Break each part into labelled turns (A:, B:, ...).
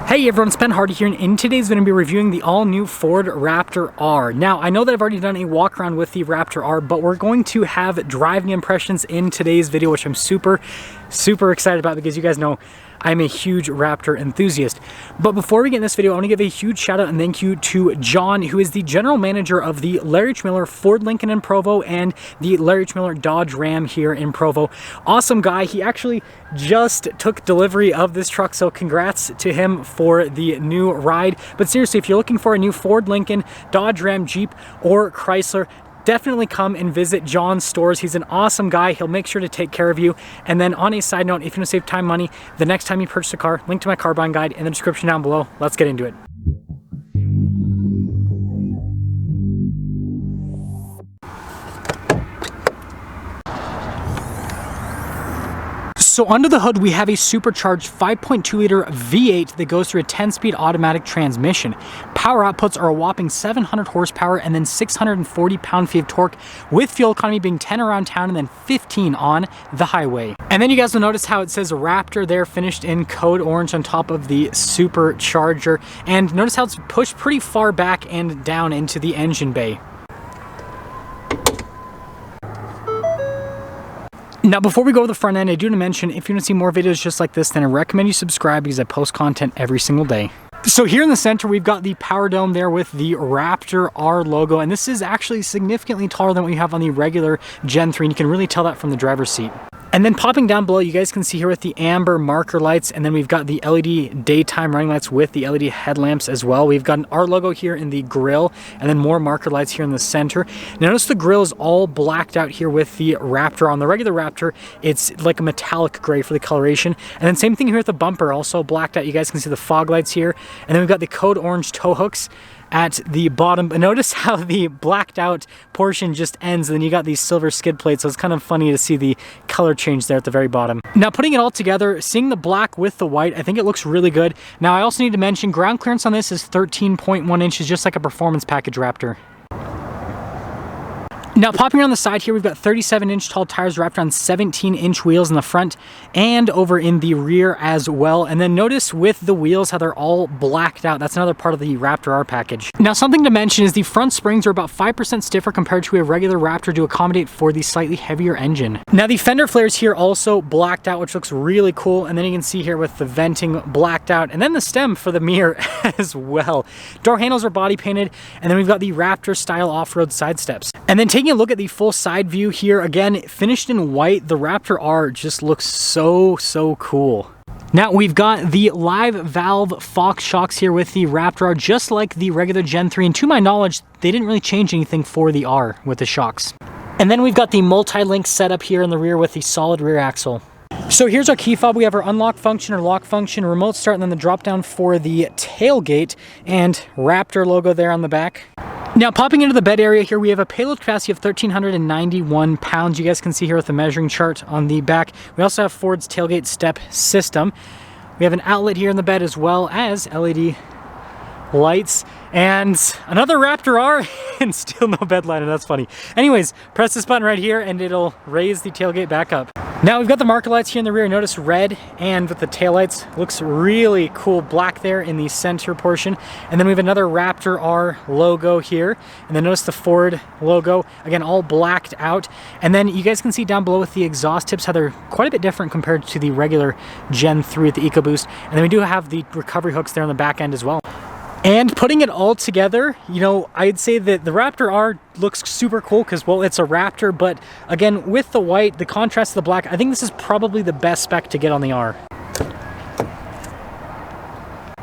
A: Hey everyone, it's Ben Hardy here, and in today's video, I'm going to be reviewing the all-new Ford Raptor R. Now, I know that I've already done a walk-around with the Raptor R, but we're going to have driving impressions in today's video, which I'm super excited about because you guys know I'm a huge Raptor enthusiast. But before we get in this video, I want to give a huge shout out and thank you to John, who is the general manager of the Larry H. Miller Ford Lincoln in Provo and the Larry H. Miller Dodge Ram here in Provo. Awesome guy. He actually just took delivery of this truck, so congrats to him for the new ride. But seriously, if you're looking for a new Ford Lincoln, Dodge Ram, Jeep, or Chrysler, definitely come and visit John's stores. He's an awesome guy. He'll make sure to take care of you. And then on a side note, if you want to save time, money, the next time you purchase a car, link to my car buying guide in the description down below. Let's get into it. So under the hood, we have a supercharged 5.2 liter V8 that goes through a 10-speed automatic transmission. Power outputs are a whopping 700 horsepower and then 640 pound-feet of torque, with fuel economy being 10 around town and then 15 on the highway. And then you guys will notice how it says Raptor there, finished in code orange on top of the supercharger. And notice how it's pushed pretty far back and down into the engine bay. Now, before we go to the front end, I do want to mention, if you want to see more videos just like this, then I recommend you subscribe because I post content every single day. So here in the center, we've got the power dome there with the Raptor R logo, and this is actually significantly taller than what you have on the regular Gen 3, and you can really tell that from the driver's seat. And then popping down below, you guys can see here with the amber marker lights, and then we've got the LED daytime running lights with the LED headlamps as well. We've got an R logo here in the grille, and then more marker lights here in the center. Now notice the grille is all blacked out here with the Raptor. On the regular Raptor, it's like a metallic gray for the coloration. And then same thing here with the bumper, also blacked out. You guys can see the fog lights here. And then we've got the code orange tow hooks at the bottom. But notice how the blacked out portion just ends, and then you got these silver skid plates, so it's kind of funny to see the color change there at the very bottom. Now, putting it all together, seeing the black with the white, I think it looks really good. Now, I also need to mention ground clearance on this is 13.1 inches, just like a performance package Raptor. Now, popping around the side here, we've got 37-inch tall tires wrapped on 17-inch wheels in the front and over in the rear as well. And then notice with the wheels how they're all blacked out. That's another part of the Raptor R package. Now, something to mention is the front springs are about 5% stiffer compared to a regular Raptor to accommodate for the slightly heavier engine. Now, the fender flares here also blacked out, which looks really cool. And then you can see here with the venting blacked out, and then the stem for the mirror as well. Door handles are body painted, and then we've got the Raptor style off-road side steps. And then taking a look at the full side view here, again, finished in white, the Raptor R just looks so cool. Now, we've got the live valve Fox shocks here with the Raptor R, just like the regular Gen 3, and to my knowledge, they didn't really change anything for the R with the shocks. And then we've got the multi-link setup here in the rear with the solid rear axle. So here's our key fob. We have our unlock function or lock function, remote start, and then the drop down for the tailgate, and Raptor logo there on the back. Now, popping into the bed area here, we have a payload capacity of 1,391 pounds. You guys can see here with the measuring chart on the back. We also have Ford's tailgate step system. We have an outlet here in the bed as well as LED lights and another Raptor R and still no bed liner. That's funny. Anyways, press this button right here and it'll raise the tailgate back up. Now we've got the marker lights here in the rear. Notice red, and with the taillights, looks really cool. Black there in the center portion. And then we have another Raptor R logo here. And then notice the Ford logo, again, all blacked out. And then you guys can see down below with the exhaust tips how they're quite a bit different compared to the regular Gen 3 with the EcoBoost. And then we do have the recovery hooks there on the back end as well. And putting it all together, you know, I'd say that the Raptor R looks super cool because, well, it's a Raptor, but again, with the white, the contrast to the black, I think this is probably the best spec to get on the R.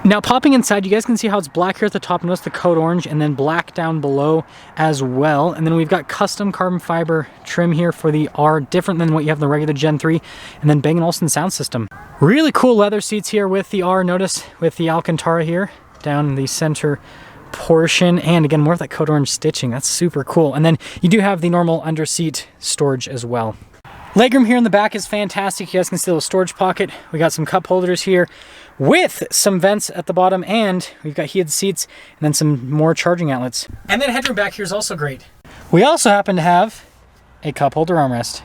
A: Now, popping inside, you guys can see how it's black here at the top. Notice the code orange, and then black down below as well. And then we've got custom carbon fiber trim here for the R, different than what you have in the regular Gen 3. And then Bang & Olufsen sound system. Really cool leather seats here with the R. Notice with the Alcantara here down the center portion, and again, more of that code orange stitching. That's super cool. And then you do have the normal under seat storage as well. Legroom here in the back is fantastic. You guys can see the storage pocket. We got some cup holders here with some vents at the bottom, and we've got heated seats and then some more charging outlets. And then headroom back here is also great. We also happen to have a cup holder armrest.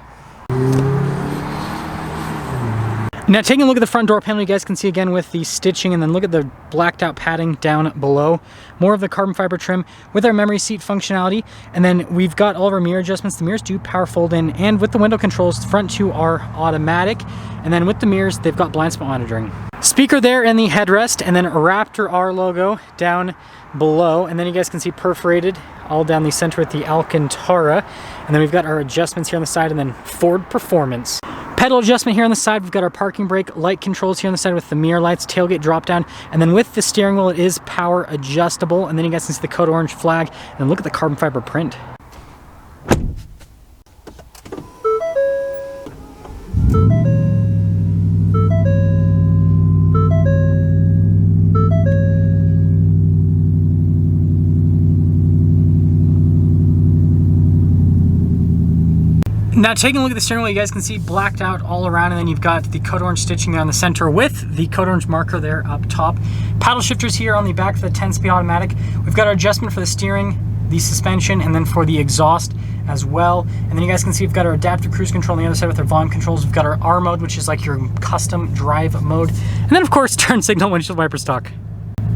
A: Now taking a look at the front door panel, you guys can see again with the stitching, and then look at the blacked out padding down below. More of the carbon fiber trim with our memory seat functionality. And then we've got all of our mirror adjustments. The mirrors do power fold in, and with the window controls, the front two are automatic. And then with the mirrors, they've got blind spot monitoring. Speaker there in the headrest, and then a Raptor R logo down below. And then you guys can see perforated all down the center with the Alcantara. And then we've got our adjustments here on the side, and then Ford Performance. Pedal adjustment here on the side. We've got our parking brake light controls here on the side with the mirror lights, tailgate drop down, and then with the steering wheel, it is power adjustable. And then you guys can see the code orange flag, and then look at the carbon fiber print. Now taking a look at the steering wheel, you guys can see blacked out all around, and then you've got the code orange stitching there on the center with the code orange marker there up top. Paddle shifters here on the back for the 10-speed automatic. We've got our adjustment for the steering, the suspension, and then for the exhaust as well. And then you guys can see we've got our adaptive cruise control on the other side with our volume controls. We've got our R mode, which is like your custom drive mode. And then of course, turn signal, windshield wiper stock.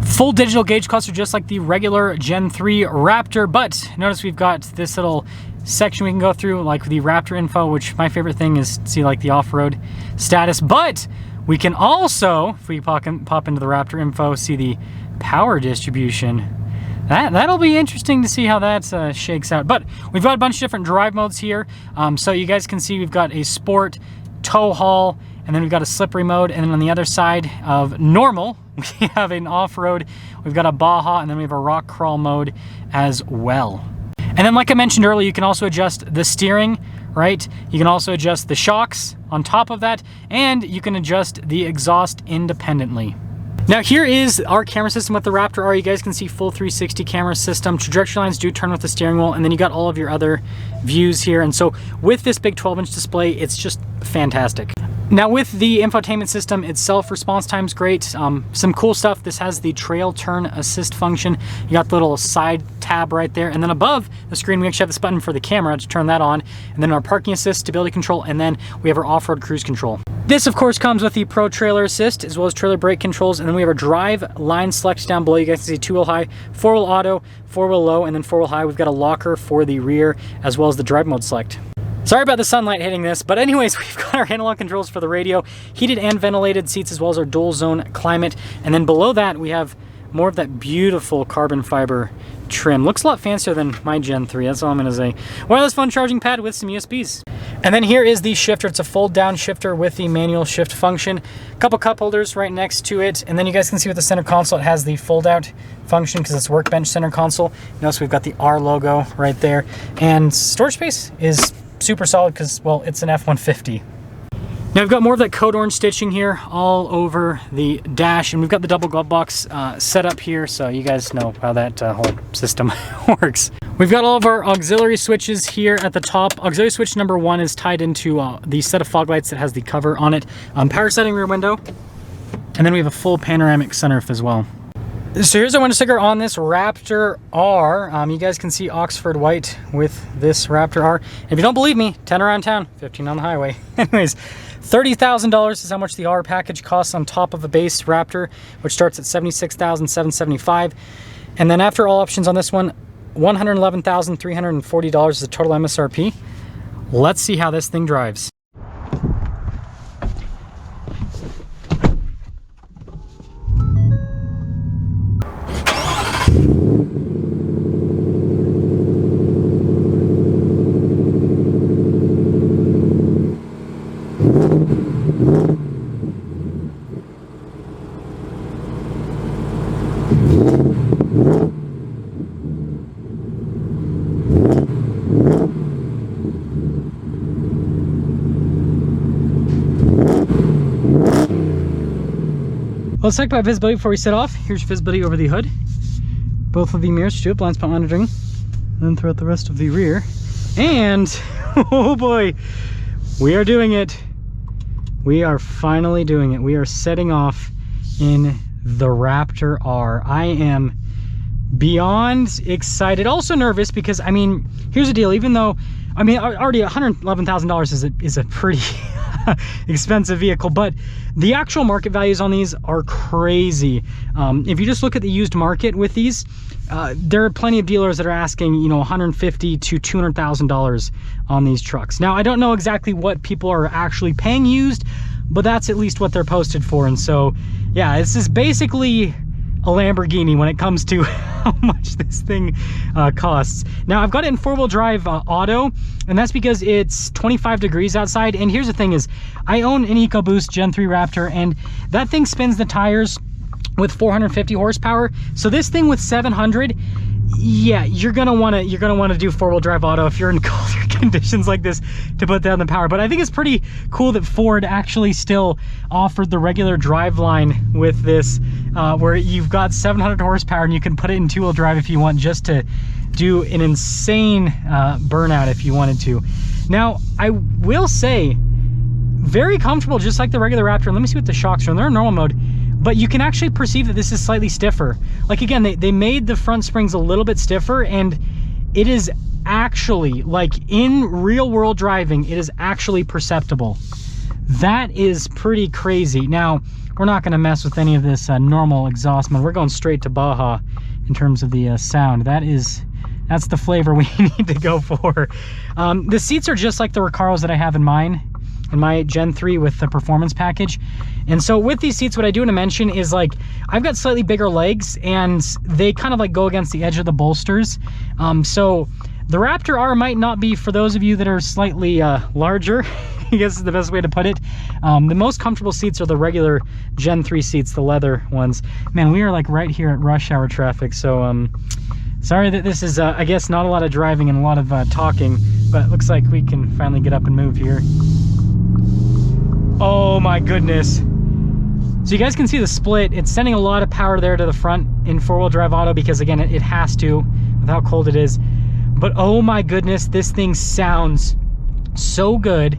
A: Full digital gauge cluster, just like the regular Gen 3 Raptor, but notice we've got this little section we can go through, like the Raptor info, which my favorite thing is to see like the off-road status. But we can also, if we pop into the Raptor info, see the power distribution. That'll be interesting to see how that shakes out. But we've got a bunch of different drive modes here. So you guys can see we've got a sport, tow haul, and then we've got a slippery mode. And then on the other side of normal, we have an off-road, we've got a Baja, and then we have a rock crawl mode as well. And then like I mentioned earlier, you can also adjust the steering, right? You can also adjust the shocks on top of that, and you can adjust the exhaust independently. Now here is our camera system with the Raptor R. You guys can see full 360 camera system. Trajectory lines do turn with the steering wheel, and then you got all of your other views here. And so with this big 12-inch display, it's just fantastic. Now with the infotainment system itself, response time's great. Some cool stuff. This has the trail turn assist function. You got the little side tab right there, and then above the screen we actually have this button for the camera to turn that on, and then our parking assist, stability control, and then we have our off-road cruise control. This of course comes with the Pro Trailer Assist as well as trailer brake controls, and then we have our drive line select down below. You guys can see 2-wheel high, 4-wheel auto, 4-wheel low, and then 4-wheel high. We've got a locker for the rear as well as the drive mode select. Sorry about the sunlight hitting this, but anyways, we've got our analog controls for the radio, heated and ventilated seats, as well as our dual zone climate. And then below that, we have more of that beautiful carbon fiber trim. Looks a lot fancier than my Gen 3, that's all I'm gonna say. Wireless phone charging pad with some USBs. And then here is the shifter. It's a fold down shifter with the manual shift function. A couple cup holders right next to it. And then you guys can see with the center console, it has the fold out function because it's workbench center console. Notice we've got the R logo right there. And storage space is super solid because, well, it's an F-150. Now we've got more of that code orange stitching here all over the dash, and we've got the double glove box set up here, so you guys know how that whole system works. We've got all of our auxiliary switches here at the top. Auxiliary switch number 1 is tied into the set of fog lights that has the cover on it. Power setting rear window, and then we have a full panoramic sunroof as well. So here's our window sticker on this Raptor R. You guys can see Oxford white with this Raptor R. If you don't believe me, 10 around town, 15 on the highway. Anyways, $30,000 is how much the R package costs on top of a base Raptor, which starts at $76,775. And then after all options on this one, $111,340 is the total MSRP. Let's see how this thing drives. Let's talk about visibility before we set off. Here's visibility over the hood. Both of the mirrors do blind spot monitoring. And then throughout the rest of the rear. And, oh boy, we are doing it. We are finally doing it. We are setting off in the Raptor R. I am beyond excited, also nervous because, I mean, here's the deal. Even though, I mean, already $111,000 is a pretty expensive vehicle, but the actual market values on these are crazy. If you just look at the used market with these, there are plenty of dealers that are asking, you know, $150,000 to $200,000 on these trucks. Now, I don't know exactly what people are actually paying used, but that's at least what they're posted for. And so, yeah, this is basically a Lamborghini when it comes to how much this thing costs. Now, I've got it in four-wheel drive auto, and that's because it's 25 degrees outside. And here's the thing is, I own an EcoBoost Gen 3 Raptor, and that thing spins the tires with 450 horsepower. So this thing with 700, yeah, you're gonna want to do four-wheel drive auto if you're in colder conditions like this to put down the power. But I think it's pretty cool that Ford actually still offered the regular drive line with this, where you've got 700 horsepower and you can put it in two-wheel drive if you want, just to do an insane burnout if you wanted to. Now, I will say, very comfortable, just like the regular Raptor. And let me see what the shocks are in. They're in normal mode, but you can actually perceive that this is slightly stiffer. Like, again, they made the front springs a little bit stiffer, and it is actually, like, in real world driving, it is actually perceptible. That is pretty crazy. Now, we're not gonna mess with any of this normal exhaust mode. We're going straight to Baja in terms of the sound. That's the flavor we need to go for. The seats are just like the Recaros that I have in mine, in my Gen 3 with the performance package. And so with these seats, what I do want to mention is, like, I've got slightly bigger legs and they kind of like go against the edge of the bolsters. So the Raptor R might not be for those of you that are slightly larger, I guess is the best way to put it. The most comfortable seats are the regular Gen 3 seats, the leather ones. Man, we are like right here at rush hour traffic. So sorry that this is, I guess, not a lot of driving and a lot of talking, but it looks like we can finally get up and move here. Oh my goodness. So you guys can see the split. It's sending a lot of power there to the front in four-wheel drive auto because, again, it has to with how cold it is. But oh my goodness, this thing sounds so good.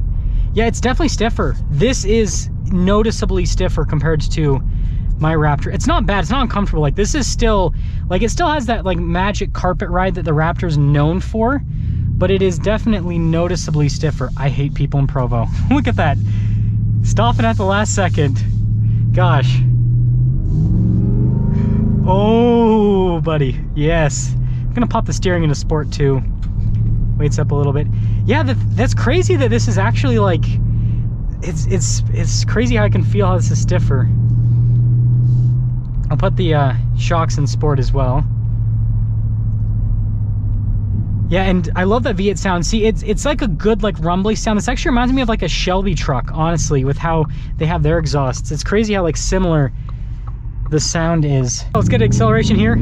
A: Yeah, it's definitely stiffer. This is noticeably stiffer compared to my Raptor. It's not bad. It's not uncomfortable. Like, this is still, like, it still has that, like, magic carpet ride that the Raptor's known for, but it is definitely noticeably stiffer. I hate people in Provo. Look at that. Stopping at the last second. Gosh. Oh, buddy. Yes. I'm gonna pop the steering into sport too. Weights up a little bit. Yeah, that's crazy that this is actually, like, it's crazy how I can feel how this is stiffer. I'll put the shocks in sport as well. Yeah, and I love that V8 sound. See, it's like a good, like, rumbly sound. This actually reminds me of like a Shelby truck, honestly, with how they have their exhausts. It's crazy how, like, similar the sound is. Let's get acceleration here.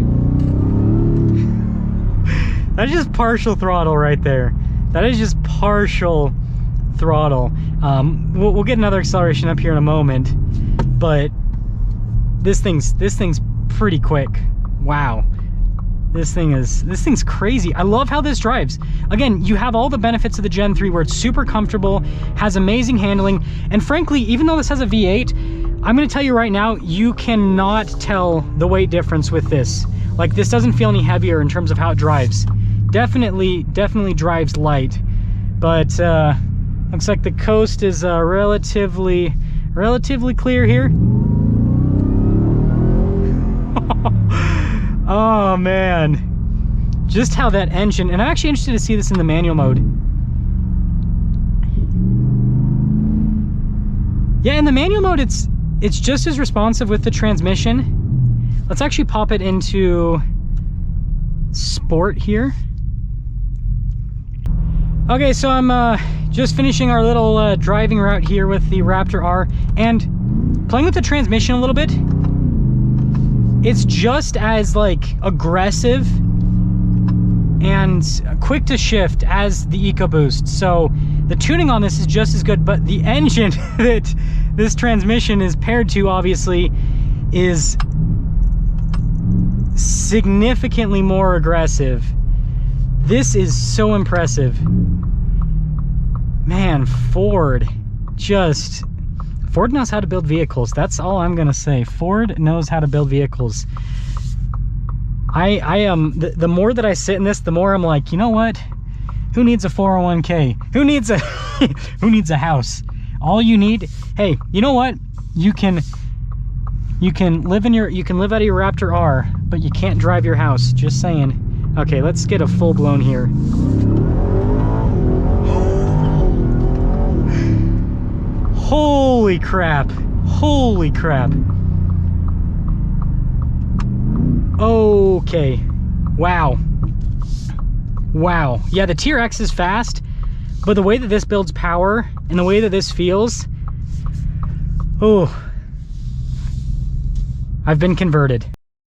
A: That's just partial throttle right there. That is just partial throttle. We'll get another acceleration up here in a moment, but this thing's pretty quick. Wow. This thing's crazy. I love how this drives. Again, you have all the benefits of the Gen 3 where it's super comfortable, has amazing handling, and frankly, even though this has a V8, I'm gonna tell you right now, you cannot tell the weight difference with this. Like, this doesn't feel any heavier in terms of how it drives. Definitely drives light, but looks like the coast is relatively clear here. Oh man, just how that engine, and I'm actually interested to see this in the manual mode. Yeah, in the manual mode, it's just as responsive with the transmission. Let's actually pop it into sport here. Okay, so I'm just finishing our little driving route here with the Raptor R, and playing with the transmission a little bit. It's just as, like, aggressive and quick to shift as the EcoBoost. So the tuning on this is just as good, but the engine that this transmission is paired to, obviously, is significantly more aggressive. This is so impressive. Man, Ford knows how to build vehicles. That's all I'm gonna say. Ford knows how to build vehicles. I am, the more that I sit in this, the more I'm like, you know what? Who needs a 401k? Who needs a who needs a house? All you need, hey, you know what? You can live out of your Raptor R, but you can't drive your house. Just saying. Okay, let's get a full blown here. Holy crap. Holy crap. Okay. Wow. Wow. Yeah, the Tier X is fast, but the way that this builds power and the way that this feels, oh, I've been converted.